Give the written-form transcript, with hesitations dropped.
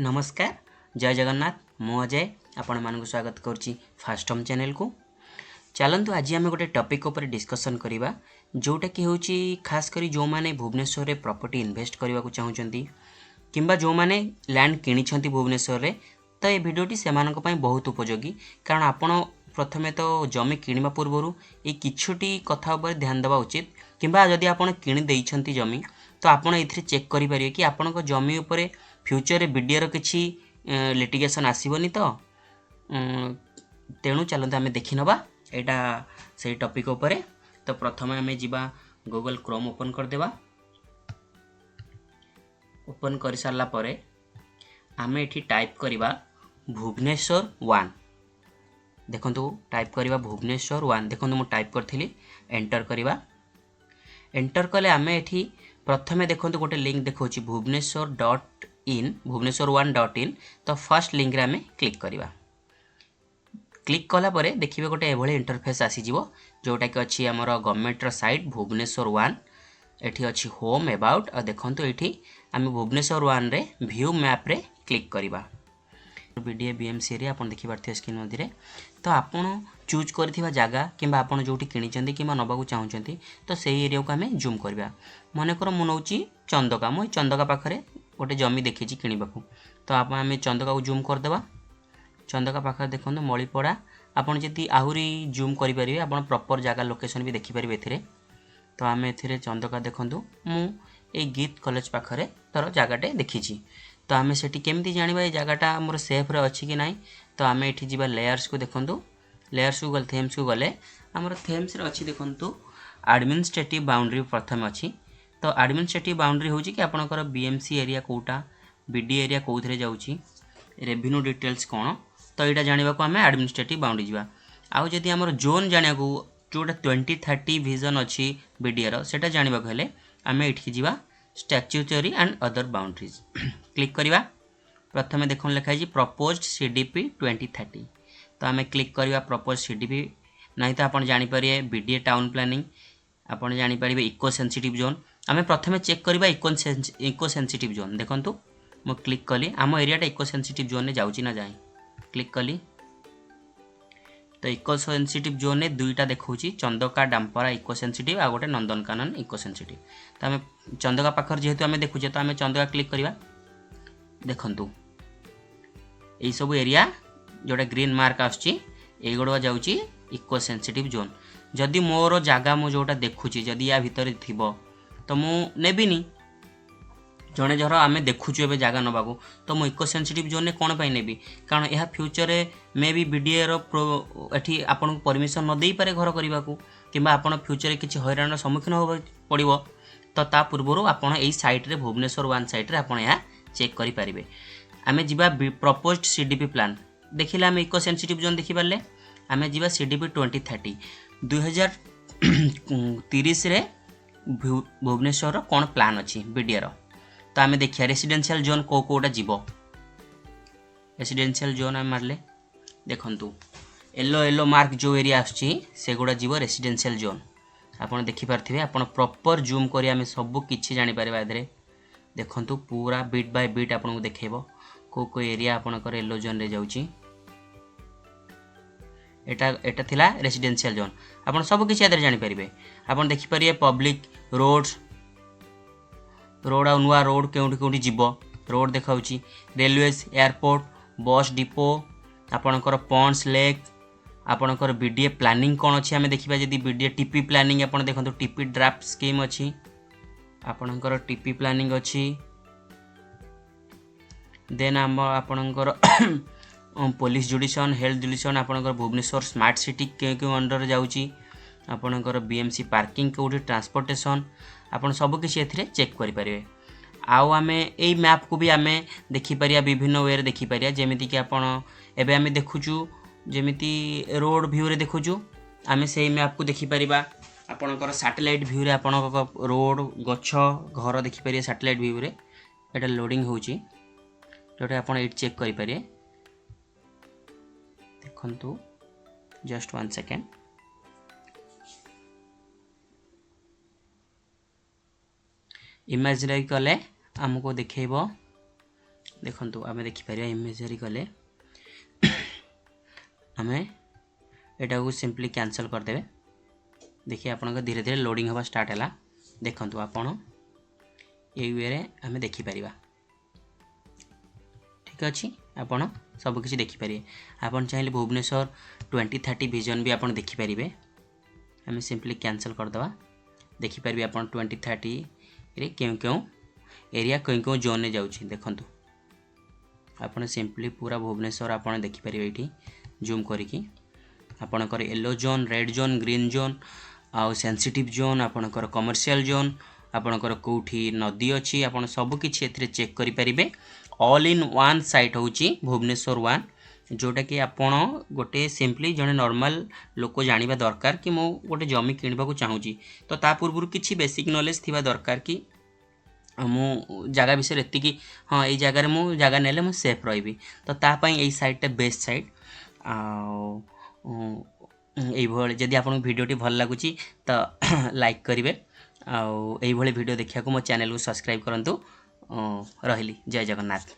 नमस्कार जय जगन्नाथ मु अजय आपण मानक स्वागत करुच्ची फास्ट होम चैनल को। चलतु आज आम गोटे टॉपिक उपर डिस्कशन करवा जोटा कि हूँ खास करी जो माने भुवनेश्वर रे प्रॉपर्टी इन्वेस्ट करने को चाहूँगी किंबा जो माने लैंड किनी भुवनेश्वर रे, तो ये भिडियोटी से बहुत उपयोगी। कारण आपण प्रथमे तो जमी किणवा पूर्व ये किछुटी कथा उपर ध्यान देवा उचित, किंबा जदि आपण किणी देइछंती जमी तो आपण एथिरे चेक करि परिबे कि आपणक जमी उपरे फ्यूचर रे बीडीआर किछि लिटिगेशन आसीबनी। तो तेणु चलते आम देखि नबा एटा से टॉपिक उपरे। तो प्रथम आम जिबा गूगल क्रोम ओपन कर देबा। ओपन कर सारला परे आम एठी टाइप करिबा भुवनेश्वर 1। देखंतु टाइप करिबा भुवनेश्वर 1। देखंतु मु टाइप करथिली, एंटर करिबा। एंटर कले आम एठी प्रथमे देखंतु गोटे लिंक देखौछि भुवनेश्वर.in भुवनेश्वर1.in। तो फर्स्ट लिंक रे आम क्लिक करिबा। क्लिक कला परे देखिबे गोटे एभଳି इंटरफेस आसी जिवो जोटा कि अछि हमर गवर्नमेंट रो साइट भुवनेश्वर 1। एठी अछि होम अबाउट और देखंतु एठी आम भुवनेश्वर 1 रे व्यू मैप रे क्लिक करिबा। बीडीए बीएमसी एरिया आपन देखि पारथिय स्क्रीन मध्यरे। तो आपन चूज करथिबा जागा किंबा आपन जोटी किनिचंती किंबा नबाकू चाहूचंती तो सेही एरिया को हमें जूम करबा। मने कर मु नउची चंदका, मु चंदका पाखरे गोटे जमी देखिची किनिबाकू। तो आपन हमें चंदका को जूम कर देबा। चंदका पाखरे देखंतु मळीपड़ा। आपन जति आहुरी जूम करि परिबे, आपन प्रॉपर जागा लोकेशन भी देखि परिबे एथिरे। तो आमे एथिरे चंदका देखंतु मु ए गीत कॉलेज पाखरे तर जागाटे देखिची। तो आमे सेठी केमती जानिबा ए जागाटा हमर सेफ रे अछि कि नाही। तो आमे एठी जिबा लेयर्स को देखंतु। लेयर्स को गले थेम्स को गले हमर थेम्स रे अछि देखंतु एडमिनिस्ट्रेटिव बाउंड्री प्रथम अछि। तो एडमिनिस्ट्रेटिव बाउंड्री होछि कि आपनकर बीएमसी एरिया कोटा, बीडी एरिया कोथरे जाउछि, रेवेन्यू डिटेल्स कोन। तो एटा जानिबा को हमें एडमिनिस्ट्रेटिव बाउंड्री जिबा। आउ जदि हमर जोन जानिया को जोटा 2030 विजन अछि बीडीआर सेटा जानिबा को हेले हमें एठी जिबा statutory and other boundaries click करिबा। प्रथमे देखन लिखा है प्रपोज्ड सीडीपी 2030। तो आम क्लिक करवा प्रपोज सीडीपी, नहीं तो आपन जानि परिए बीडीए टाउन प्लानिंग, आपन जानि परिबे इको सेंसिटिव जोन। आम प्रथमे चेक करवा इको सेंसिटिव जोन। देखंतु मु क्लिक कली, आम एरियाटा इको सेंसिटिव जोन ने जाउची ना जाए। क्लिक कली तो इको सेंसिटिव जोन ने दुईटा देखौची, चंदका डाम्परा इको सेंसिटिव आ गोटे नंदनकानन इको सेंसिटिव। तो आम चंदका पाखर जेहेतु आम देखुचे तो आम चंदका क्लिक करवा। देखंतु एई सब एरिया जोटा ग्रीन मार्क आछी एई गोडवा जाउची इको सेंसिटिव जोन। जदि मोर जागा मु जोटा देखुची जदि या भितर थिबो तो मु नेबिनी। जणे जर आम देखुचु एबे जागा नबाकू तो मु इको सेंसिटिव जोन ने कोन पई नेबी, कारण यह फ्यूचर रे मे बी बीडीए रो एठी आपन परमिशन न देई पारे घर करबाकू, किंबा आपन फ्यूचर रे किछि हैरान सम्मुखीन हो पड़िबो। तो ता पूर्वरु आपन एई साइट रे भुवनेश्वर 1 साइट रे आपन या चेक करि परिबे। आमे जिबा प्रपोज्ड सीडीपी प्लान देखिले आमे इको सेंसिटिव जोन देखि पारले। आमे जिबा सीडीपी 2030 2030 रे भुवनेश्वर रो कोन प्लान अछि बीडीआर। तो आमे देखिया रेसिडेंशियल जोन को कोटा जीवो। रेसिडेंशियल जोन आमे मारले देखंतु येलो येलो मार्क जो एरिया आछि से गोडा जीवो रेसिडेंशियल जोन। आपन देखि पारथिबे, आपन प्रॉपर जूम करी आमे सब किछि जानि पारबा एदरे। देखंतु पूरा बीट बाय बीट आपन को देखेबो को एरिया आपनकर येलो जोन रे जाउची। एटा थिला रेसिडेंशियल जोन। आपन सब किछि एदरे जानि पारिबे। आपन देखि पारिए पब्लिक रोड्स, रोड आ नुआ रोड केउठी केउठी जीवो रोड देखाउची। रेलवेज, एयरपोर्ट, बस डिपो, आपनकर पॉन्ड्स लेक, आपनकर बीडीए प्लानिंग कोन अछि हमें देखिबा। जदि बीडीए टीपी प्लानिंग आपन देखंतु टीपी ड्राफ्ट स्कीम अछि, आपनकर टीपी प्लानिंग अछि। देन आपनकर पुलिस जुडिशन, हेल्थ जुडिशन, आपनकर भुवनेश्वर स्मार्ट सिटी के अंडर जाउची, आपनकर बीएमसी पार्किंग कोठी, ट्रांसपोर्टेशन, आपन सब किछि एथिरे चेक करि परिबे। आउ आमे एई मैप को भी आमे देखि परिया विभिन्न वे रे देखि परिया। जेमिति कि आपन एबे आमे देखुचु जेमिति रोड व्यू रे देखुचु, आमे सेही मैप को देखि परिबा। आपनकर सैटेलाइट व्यू रे आपनकर रोड गच्छ घर देखि परिया सैटेलाइट व्यू रे। एटा लोडिंग होउची जोटा आपन एट चेक करि परिए। देखंतु जस्ट 1 सेकेंड। इमेज रे कले हमको देखेबो देखंतु आमे देखि परिया इमेजरी गले आमे एटा को सिंपली कैंसिल कर देबे। देखिए आपन को धीरे धीरे लोडिंग हवा स्टार्ट हैला। देखंतु आपन ए वे रे आमे देखि परिबा। ठीक अछि आपन सब किछि देखि परिए। आपन चाहिले भुवनेश्वर 2030 विजन भी आपन देखि परिबे। आमे सिंपली कैंसिल कर दवा। देखि परिबे आपन 2030 रे क्यों एरिया क्यों जोन ने जाउछि। देखंतु आपन सिंपली पूरा भुवनेश्वर आपन देखि परिबे। एठी जूम करिकि आपनकर yellow zone, red zone, green zone आउ सेंसिटिव जोन, आपनकर कमर्शियल जोन, आपनकर कोठी नदी अछि, आपन सब किछि एथिरे चेक करि परिबे। ऑल इन वन साइट होउछि भुवनेश्वर 1, जोटा कि आपण गोटे सिंपली जने नॉर्मल लोक जानिबा दरकार कि मो गोटे जमी किनिबा को चाहूची। तो ता पूर्व किछि बेसिक नॉलेज थिबा दरकार कि मो जगह विषय एति कि हाँ ए जगह रे मो जगह नेले मो सेफ रहिबी। तो ता पई एई साइट टे बेस्ट साइट। आ एई भले जदि आपन वीडियो भल लागुची तो लाइक करिवे। आ एई भले वीडियो देखिया को मो चैनल को सब्सक्राइब करंतु। रहिली जय जगन्नाथ।